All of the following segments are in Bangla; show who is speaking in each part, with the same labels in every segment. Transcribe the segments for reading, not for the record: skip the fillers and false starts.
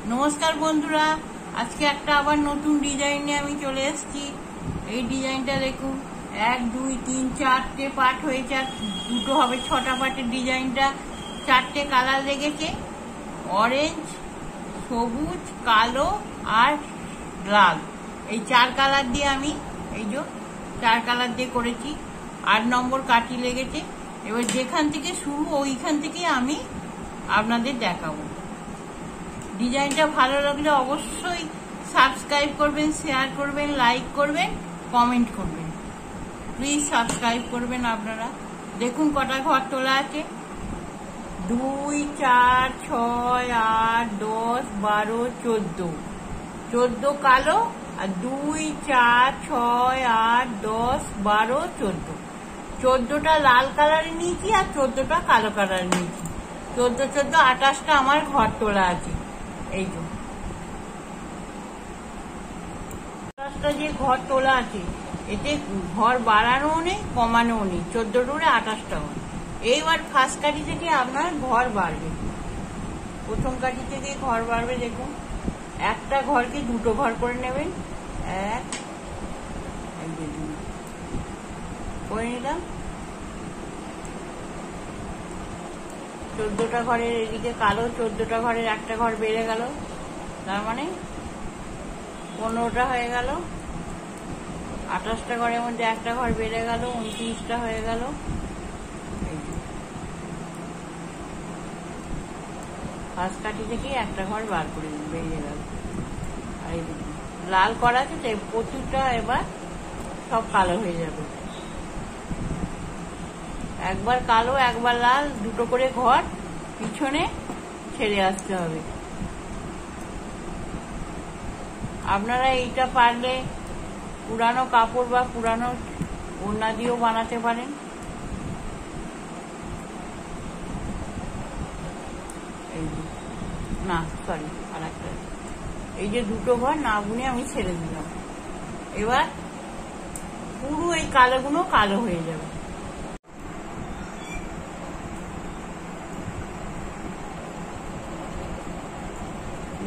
Speaker 1: নমস্কার বন্ধুরা, আজকে একটা আবার নতুন ডিজাইন নিয়ে আমি চলে এসেছি। এই ডিজাইনটা দেখুন, 1 2 3 4টে পার্ট হয়েছে, আর দুটো হবে 6টা পার্টের ডিজাইনটা। 4টে কালার লেগেছে, অরেঞ্জ, সবুজ, কালো আর লাল। এই 4 কালার দিয়ে আমি 4 কালার দিয়ে করেছি। 8 নম্বর কাঠি লেগেছে। এবার যেখান থেকে শুরু ওইখান থেকে আমি আপনাদের দেখাবো। ডিজাইনটা ভালো লাগলে অবশ্যই সাবস্ক্রাইব করবেন, শেয়ার করবেন, লাইক করবেন, কমেন্ট করবেন। প্লিজ সাবস্ক্রাইব করবেন আপনারা। দেখুন কটা ঘর তোলা আছে, 2 4 6 8 10 12 14। 14 কালো আর 2 4 6 8 10 12 14। 14টা লাল কালারের নিয়েছি আর 14টা কালো কালারের নিয়েছি। 14 14 28টা আমার ঘর তোলা আছে। এই যে 28টা যে ঘর তোলা আছে, এতে ঘর বাড়ানো নেই, কমানো নেই। 14 টুরে 28টা হয়। এইবার ফার্স্ট কাঠি থেকে আপনার ঘর বাড়বে। প্রথম কাঠি থেকে ঘর বাড়বে। দেখুন, একটা ঘরকে দুটো ঘর করে নেবেন। 1 2 করে নিলাম। 14টা ঘরের এদিকে কালো, 14টা ঘরের একটা ঘর বেড়ে গেল, তার মানে 15টা হয়ে গেল। 28টা ঘরের মধ্যে একটা ঘর বেড়ে গেল, 29টা হয়ে গেল। ফার্স্ট কাঠি থেকে একটা ঘর বার করে বেরিয়ে গেল। আর এই লাল করা আছে, তাই প্রচুরটা এবার সব কালো হয়ে যাবে। একবার কালো একবার লাল, দুটো করে ঘর পিছনে ছেড়ে আসতে হবে। আপনারা এইটা পারলে পুরানো কাপড় বা পুরানো ওড়না দিয়েও বানাতে পারেন। না সরি, আর একটা, এই যে দুটো ঘর না বুনে আমি ছেড়ে দিলাম। এবার পুরো এই কালোগুলো কালো হয়ে যাবে।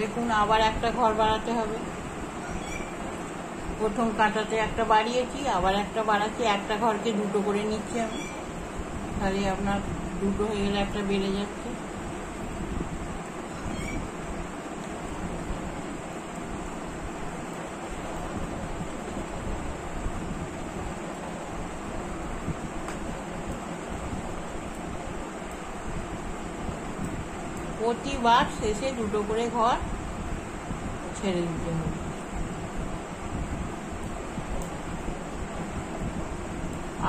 Speaker 1: দেখুন, আবার একটা ঘর বাড়াতে হবে। প্রথম কাটাতে একটা বাড়িয়েছি, আবার একটা বাড়াচ্ছি। একটা ঘরকে দুটো করে নিচ্ছি আমি, তাহলে আপনার দুটো হয়ে গেলে একটা বেড়ে যাচ্ছে। প্রতিবার শেষে দুটো করে ঘর ছেড়ে দিতে হবে।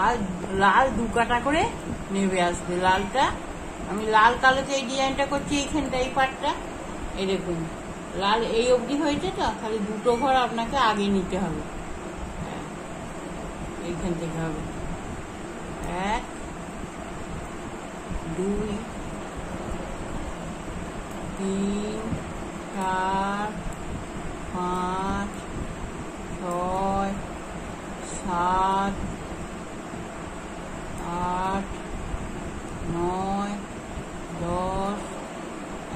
Speaker 1: আর লাল 2 কাটা করে নেবে আসবে। লালটা আমি লাল কালোতে এই ডিজাইনটা করছি, এইখানটা এই পাটটা। এই দেখুন, লাল এই অবধি হয়েছে, তো খালি দুটো ঘর আপনাকে আগে নিতে হবে। এইখান থেকে হবে 1 2 3 4 5 6 7 8 9 10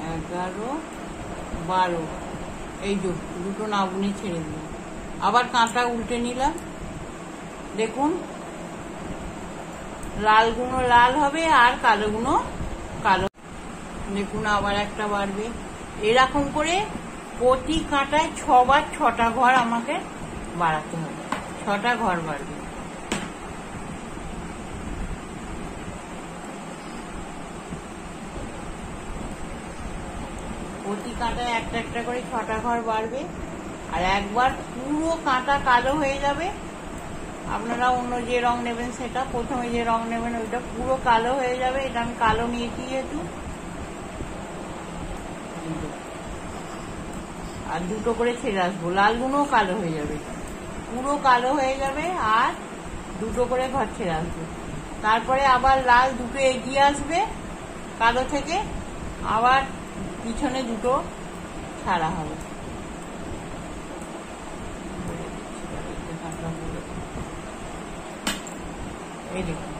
Speaker 1: 11 12। এই দুটো না বুনে ছেড়ে দিলাম। আবার কাঁটা উল্টে নিলাম। দেখুন, লালগুলো লাল হবে আর কালোগুলো কালো। দেখুন, আবার একটা বাড়বে। এরকম করে প্রতি কাঁটায় 6 বার 6টা ঘর আমাকে বাড়াতে হবে। 6টা ঘর বাড়বে। প্রতি কাঁটায় একটা একটা করে 6টা ঘর বাড়বে। আর একবার পুরো কাঁটা কালো হয়ে যাবে, আপনারা অন্য যে রং নেবেন সেটা, প্রথমে যে রং নেবেন ওইটা পুরো কালো হয়ে যাবে। এটা আমি কালো নিয়েছি যেহেতু। আর দুটো করে ছেড়ে আসবো, লালগুলোও কালো হয়ে যাবে, পুরো কালো হয়ে যাবে। আর দুটো করে ঘর ছেড়ে আসবো। তারপরে আবার লাল দুটো এগিয়ে আসবে কালো থেকে, আবার পিছনে দুটো ছাড়া হবে। এই দেখুন,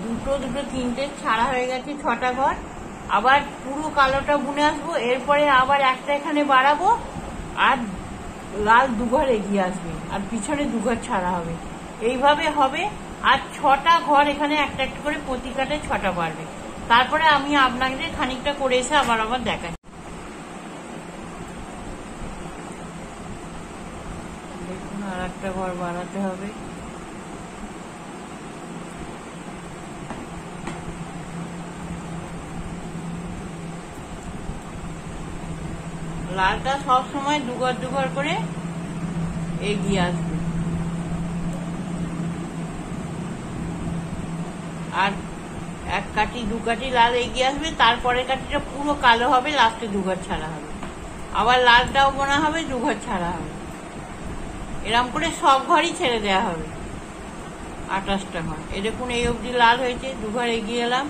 Speaker 1: দুটো 3টে ছাড়া হয়ে গেছে 6টা ঘর। আবার পুরো কালোটা বুনে আসবো, এরপরে আবার একটা এখানে বাড়াবো, আর লাল দুঘর এগিয়ে আসবে, আর পিছনে দুঘর ছাড়া হবে। এইভাবে হবে। আর 6টা ঘর এখানে একটা একটা করে প্রতি কাটে 6টা বাড়বে। তারপরে আমি আপনাদের খানিকটা করে এসে আবার দেখাই। দেখুন, আর একটা ঘর বাড়াতে হবে। লালটা সব সময় দুঘর দুঘর করে এগিয়ে আসবে, আর এক কাঠি দু কাঠি লাল এগিয়ে আসবে, তারপরে কাঠিটা পুরো কালো হবে, লাস্টে দুঘর ছাড়া হবে। আবার লালটাও বোনা হবে, দুঘর ছাড়া হবে। এরকম করে সব ঘরই ছেড়ে দেওয়া হবে, 28টা ঘর। এই দেখুন, এই অবধি লাল হয়েছে, দুঘর এগিয়ে এলাম।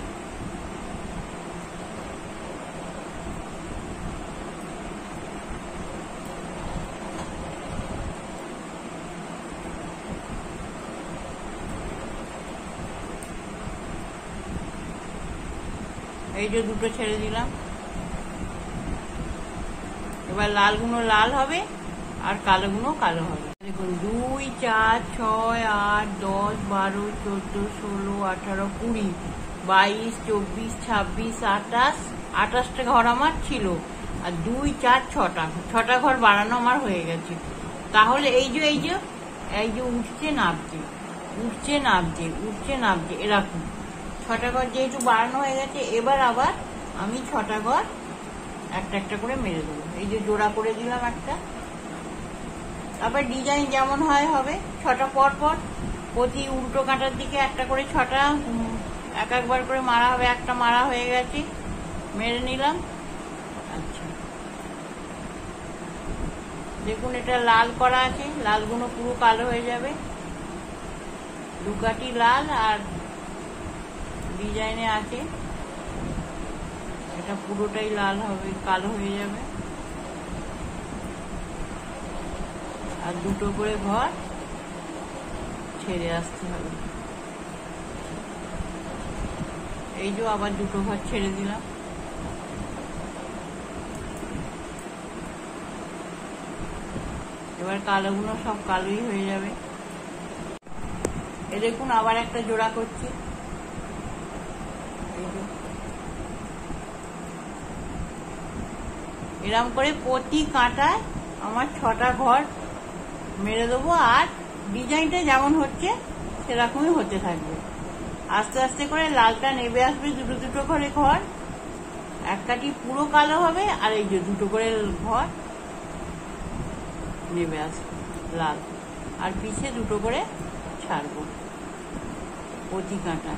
Speaker 1: এই যে দুটো ছেড়ে দিলাম। এবার লালগুলো লাল হবে, আর কালোগুলো কালো হবে। দেখুন, 2, 4, 6, 8, 10, 12, 14, 16, 18, 20, 22, 24, 26, 28, 28টা ঘর আমার ছিল। আর 2, 4, 6টা ঘর বাড়ানো আমার হয়ে গেছে। তাহলে এই যে উঠছে নামছে, উঠছে নামছে, উঠছে নামছে, এরকম 6টা ঘর যেহেতু বাড়ানো হয়ে গেছে, এবার আবার আমি 6টা ঘর একটা একটা করে মেরে দেবো। এই যে জোড়া করে দিলাম একটা। তারপর ডিজাইন যেমন হয় হবে, 6টা পর পর প্রতি উল্টো কাঁটার দিকে একটা করে 6টা একবার করে মারা হবে। একটা মারা হয়ে গেছে, মেরে নিলাম। আচ্ছা, দেখুন, এটা লাল করা আছে, লালগুলো পুরো কালো হয়ে যাবে। 2 কাঠি লাল আর ডিজাইনে আছে, এটা পুরোটাই লাল হবে, কালো হয়ে যাবে। আর 2টো করে ঘর ছেড়ে আসতে হবে। এই যে আবার 2টো ঘর ছেড়ে দিলাম। এবার কালোগুলো সব কালোই হয়ে যাবে। এ দেখুন, আবার একটা জোড়া করছি। এরকম করে প্রতি কাঁটায় আমার 6টা ঘর মেরে দেবো, আর ডিজাইনটা যেমন হচ্ছে সেরকমই হতে থাকবে। আস্তে আস্তে করে লালটা নেবে আসবে, 2টো করে ঘর, এক কাঠি পুরো কালো হবে, আর এই যে 2টো করে ঘর নেবে আসবে লাল, আর পিছে 2টো করে ছাড়বো প্রতি কাঁটা।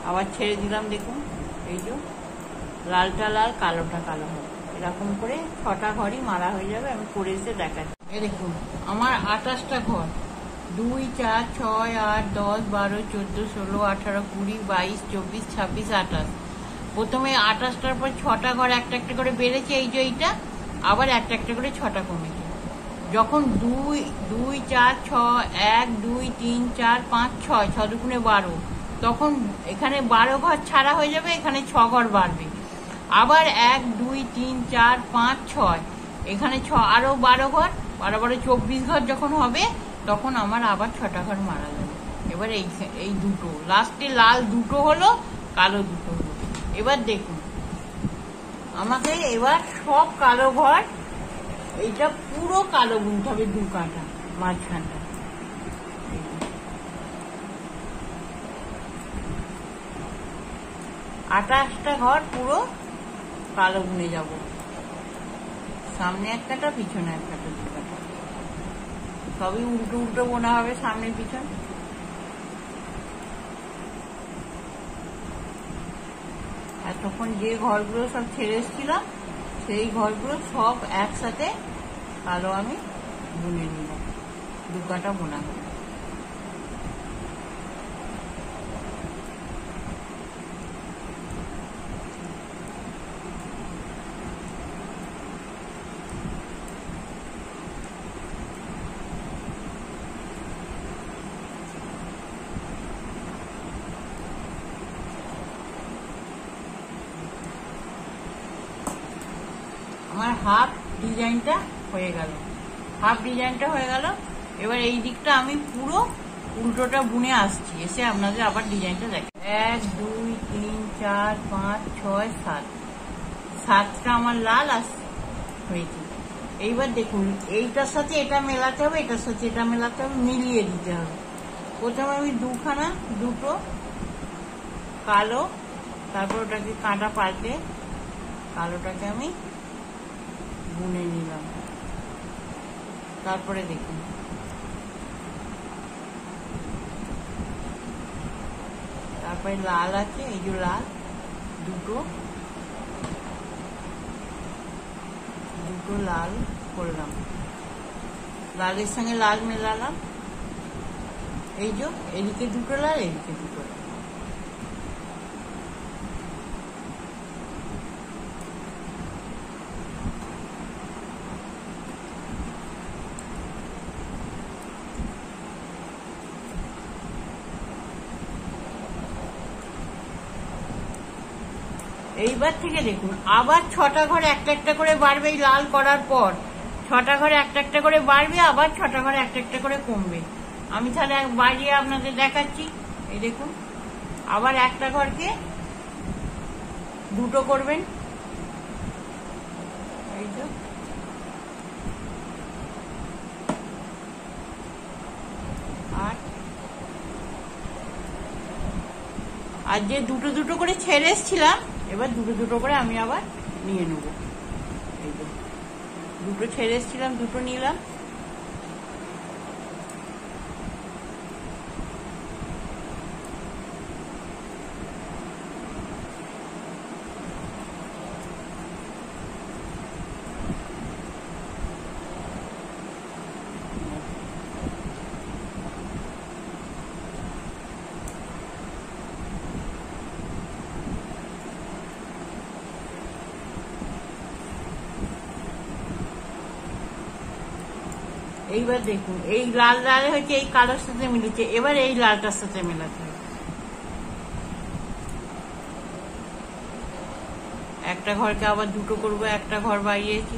Speaker 1: আবার ছেড়ে দিলাম। দেখুন, এই যে লালটা লাল, কালোটা কালো হবে। এরকম করে 6টা ঘরই মারা হয়ে যাবে। আমি করে এসে দেখাচ্ছি। এই দেখুন, আমার 28টা ঘর, 2, 4, 6, 8, 10, 12, 14, 16, 18, 20, 22, 24, 26, 28। প্রথমে 28টার পর 6টা ঘর একটা একটা করে বেড়েছে, এই যে এইটা, আবার একটা একটা করে 6টা কমেছে। যখন 2, 4, 6, 1, 2, 3, 4, 5, 6, 6 দুগুণে 12, তখন এখানে 12 ঘর ছাড়া হয়ে যাবে, এখানে 6 ঘর বাড়বে। আবার 1, 2, 3, 4, 5, 6, এখানে আরো 12 ঘর, 12, 12, 24 ঘর যখন হবে, তখন আমার আবার 6টা ঘর মারা যাবে। এবার এই 2টো লাস্টে লাল 2টো হলো, কালো 2টো হলো। এবার দেখুন, আমাকে এবার সব কালো ঘর, এইটা পুরো কালো বুনতে হবে, 2 কাঁটা মাঝখানটা। 28টা ঘর পুরো কালো বুনে যাব, সামনে এক কাঁটা, পিছনে এক কাঁটা, 2 কাঁটা, সবই উল্টো উল্টো বোনা হবে, সামনে পিছন। এতক্ষণ যে ঘরগুলো সব ছেড়ে এসেছিলাম, সেই ঘরগুলো সব একসাথে কালো আমি বুনে নিলাম, 2 কাঁটা বোনা হবে। আমার হাফ ডিজাইনটা হয়ে গেল, এবার এই দিকটা আমি পুরো উল্টোটা বুনে আসছি, এসে আপনাদের আবার ডিজাইনটা দেখ। 1 2 3 4 5 6 7, 7টা আমার লাল হয়েছে। এইবার দেখুন এইটার সাথে এটা মেলাতে হবে, এটার সাথে এটা মেলাতে হবে, মিলিয়ে দিতে হবে। প্রথমে আমি দুটো কালো, তারপর ওটাকে কাঁটা পাল্টে কালোটাকে আমি বুনে নিলাম। তারপরে দেখুন তারপরে লাল আছে, এই যে লাল দুটো লাল করলাম, লালের সঙ্গে লাল মেলালাম, এই যে এদিকে দুটো লাল, এদিকে দুটো লাল। এইবার থেকে দেখুন আবার 6টা ঘরে একটা একটা করে বাড়বে, এই লাল করার পর 6টা ঘরে একটা একটা করে বাড়বে, আবার 6টা ঘরে একটা একটা করে কমবে। আমি তাহলে বাড়িয়ে আপনাদের দেখাচ্ছি। এই দেখুন আবার একটা ঘরকে দুটো করবেন, এই তো আর যে দুটো দুটো করে ছেড়ে এসছিলাম, এবার দুটো দুটো করে আমি আবার নিয়ে নেব। এই তো দুটো ছেড়ে এসছিলাম, দুটো নিলাম। এইবার দেখুন এই লাল লাল হচ্ছে এই কালোর সাথে মিলেছে, এবার এই লালটার সাথে মেলাতে হবে। একটা ঘরকে আবার দুটো করবো, একটা ঘর বাড়িয়েছি,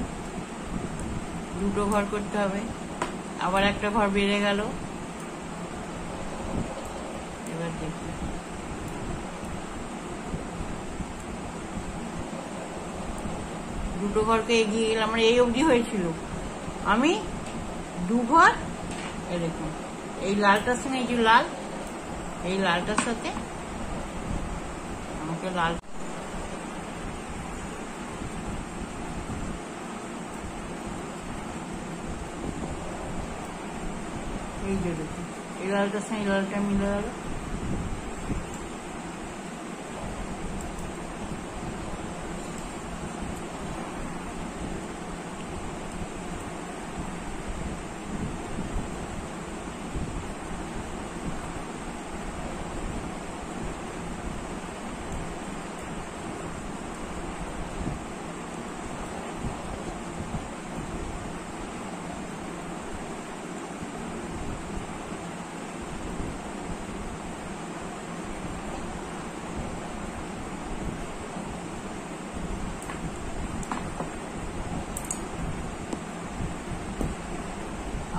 Speaker 1: দুটো ঘর করতে হবে, আবার একটা ঘর বেড়ে গেল। এবার দেখুন দুটো ঘরকে এগিয়ে গেলাম, আমার এই অবধি হয়েছিল, আমি দু ঘর এরকম এই লালটার সঙ্গে, এই যে লাল, এই লালটার সাথে আমাকে লাল, এই যে দেখুন এই লালটার সঙ্গে এই লালটা মিলে গেল।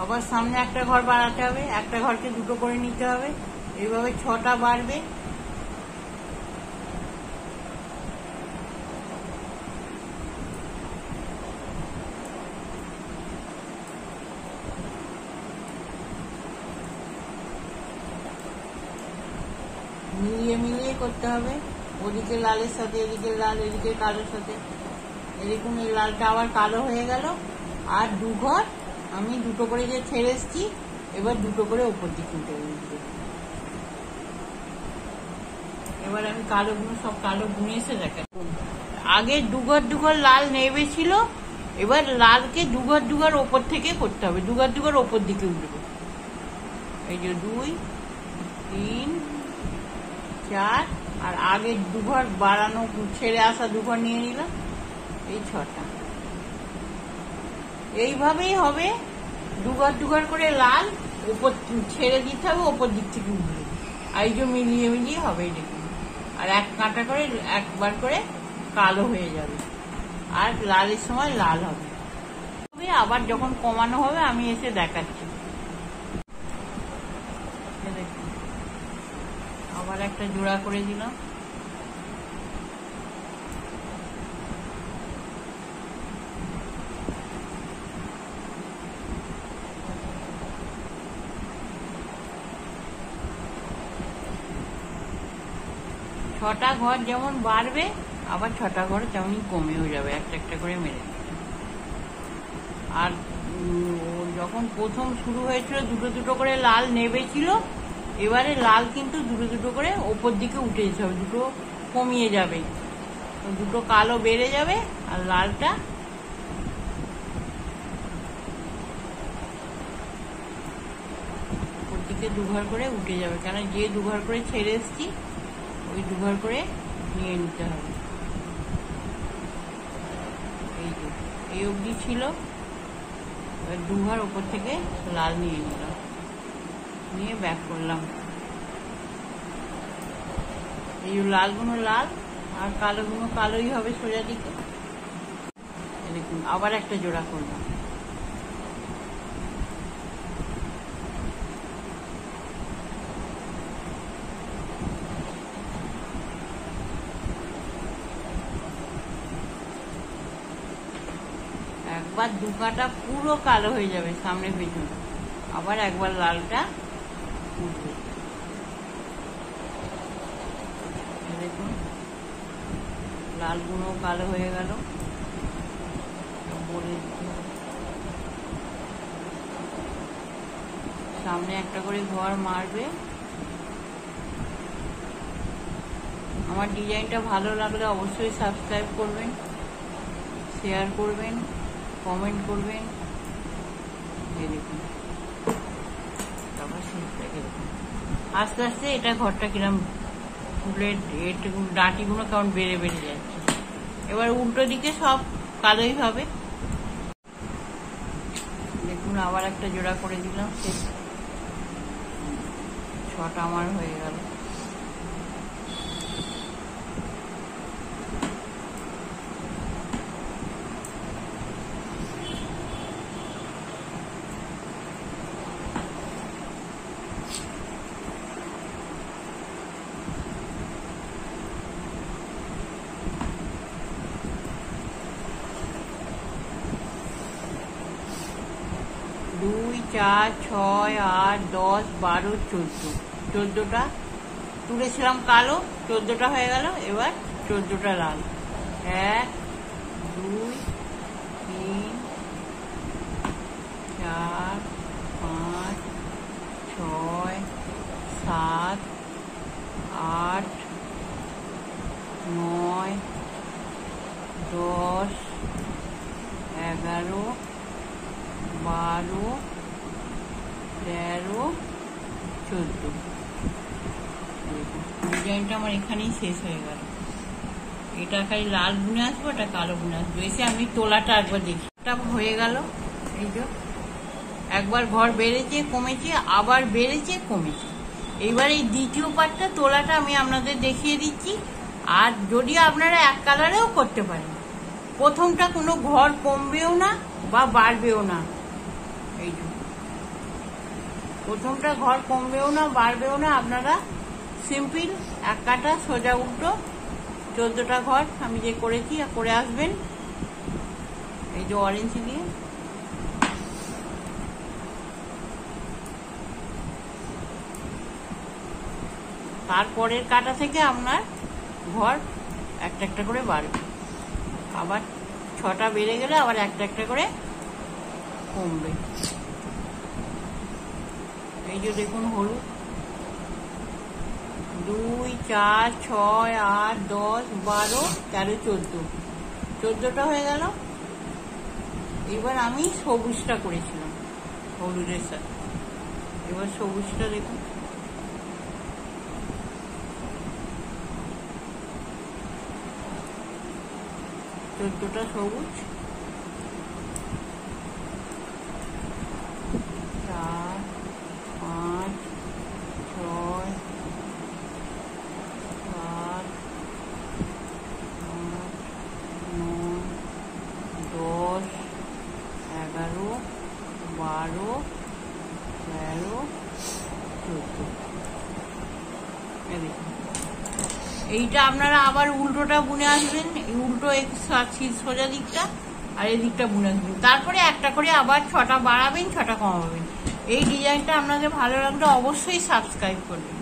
Speaker 1: আবার সামনে একটা ঘর বাড়াতে হবে, একটা ঘরকে দুটো করে নিতে হবে, এইভাবে 6টা বাড়বে। মিলিয়ে মিলিয়ে করতে হবে, ওদিকে লালের সাথে এদিকে লাল, এদিকে কালোর সাথে। এরকম এই লালটা আবার কালো হয়ে গেল, আর দু ঘর আমি দুটো করে যে ছেড়ে এসছি, এবার দুটো করে উপর দিকে উঠে উঠবে। এবার আমি সব কালো বুনে এসে দেখা, আগে দুঘর লাল নেবে ছিল, এবার লালকে দুঘর ওপর থেকে করতে হবে, দুঘর ওপর দিকে উঠবে। এই যে 2 3 4, আর আগে দুঘর বাড়ানো ছেড়ে আসা দুঘর নিয়ে নিলাম, এই 6টা। এইভাবেই হবে, দুঘর করে লাল উপর ছেড়ে দিতে হবে, ওপর দিক থেকে উঠবে, আর এই যে মিলিয়ে হবে। দেখুন আর এক কাঁটা করে একবার করে কালো হয়ে যাবে। আর লালের সময় লাল হবে। আবার যখন কমানো হবে আমি এসে দেখাচ্ছি। আবার একটা জোড়া করে দিলাম। ছটা ঘর যেমন বাড়বে আবার ছটা ঘর তেমনই কমেও যাবে, একটা একটা করে মেরে। আর যখন প্রথম শুরু হয়েছিল দুটো দুটো করে লাল নেবেছিল, এবারে লাল কিন্তু দুটো দুটো করে ওপর দিকে উঠে যেতে হবে, দুটো কমিয়ে যাবে, দুটো কালো বেড়ে যাবে আর লালটা ওপর দিকে দুঘর করে উঠে যাবে। কেন যে দুঘর করে ছেড়ে এসছি ওই দুঘর করে নিয়ে নিতে হবে। এই যে এই অবধি ছিল, এবার দুঘর ওপর থেকে লাল নিয়ে নিলাম, নিয়ে ব্যাক করলাম। এই লালগুলো লাল আর কালোগুলো কালোই হবে সোজা দিকে। দেখুন আবার একটা জোড়া করলাম। একবার দু কাটা পুরো কালো হয়ে যাবে সামনে পেছনে, আবার একবার লালটা উঠবে। দেখুন লালগুলো কালো হয়ে গেল। সামনে একটা করে ঘর মারবে। আমার ডিজাইনটা ভালো লাগলে অবশ্যই সাবস্ক্রাইব করবেন, শেয়ার করবেন, কমেন্ট করবেন। এই দেখুন তারপর শেষটাকে দেখুন আস্তে আস্তে এটা ঘরটা কিরম ফুলের ডাঁটিগুলো কেমন বেড়ে বেড়ে যাচ্ছে। এবার উল্টো দিকে সব কালোই হবে। দেখুন আবার একটা জোড়া করে দিলাম, শেষ। ছটা আমার হয়ে গেল। দুই, চার, ছয়, আট, 10, 12, 14, 14টা তুলেছিলাম কালো, 14টা হয়ে গেল। এবার 14টা লাল। 1, 2, 3, 4, 5, 6, 7, 8, 9, 10, 11, 12, 13, 14। ডিজাইনটা আমার এখানেই শেষ হয়ে গেল। এটা খালি লাল বুনে আসবো, এটা কালো বুনে আসবো। এসে আমি তোলাটা একবার দেখি। এটা হয়ে গেল। এই যে একবার ঘর বেড়েছে কমেছে, আবার বেড়েছে কমেছে। এইবার এই দ্বিতীয় পার্টটা তোলাটা আমি আপনাদের দেখিয়ে দিচ্ছি। আর যদি আপনারা এক কালারেও করতে পারেন, প্রথমটা কোনো ঘর কমবেও না বা বাড়বেও না। এই প্রথমটা ঘর কমবেও না বাড়বেও না, আপনারা সিম্পল এক কাটা সোজা উল্টো 14টা ঘর আমি যে করেছি করে আসবেন। এই যে অরেঞ্জ দিয়ে তারপরের কাটা থেকে আপনার ঘর একটা একটা করে বাড়বে। আবার 6টা বেড়ে গেলে আবার একটা একটা করে কমবে। এই যে দেখুন হলুদ 2, 4, 6, 8, 10, 12, 13, 14, 14টা হয়ে গেল। এবার আমি সবুজটা করেছিলাম হলুদের সাথে। এবার সবুজটা দেখুন, চোদ্দটা সবুজ, 4, 5, 6, 7, 8, 9, 12, 13, 14। এইটা আপনারা আবার উল্টোটা বুনে আসবেন, এই উল্টো সোজা দিকটা আর এই দিকটা বুনে আসবেন। তারপরে একটা করে আবার 6টা বাড়াবেন, 6টা কমাবেন। এই ডিজাইনটা আপনাদের ভালো লাগলে অবশ্যই সাবস্ক্রাইব করবেন।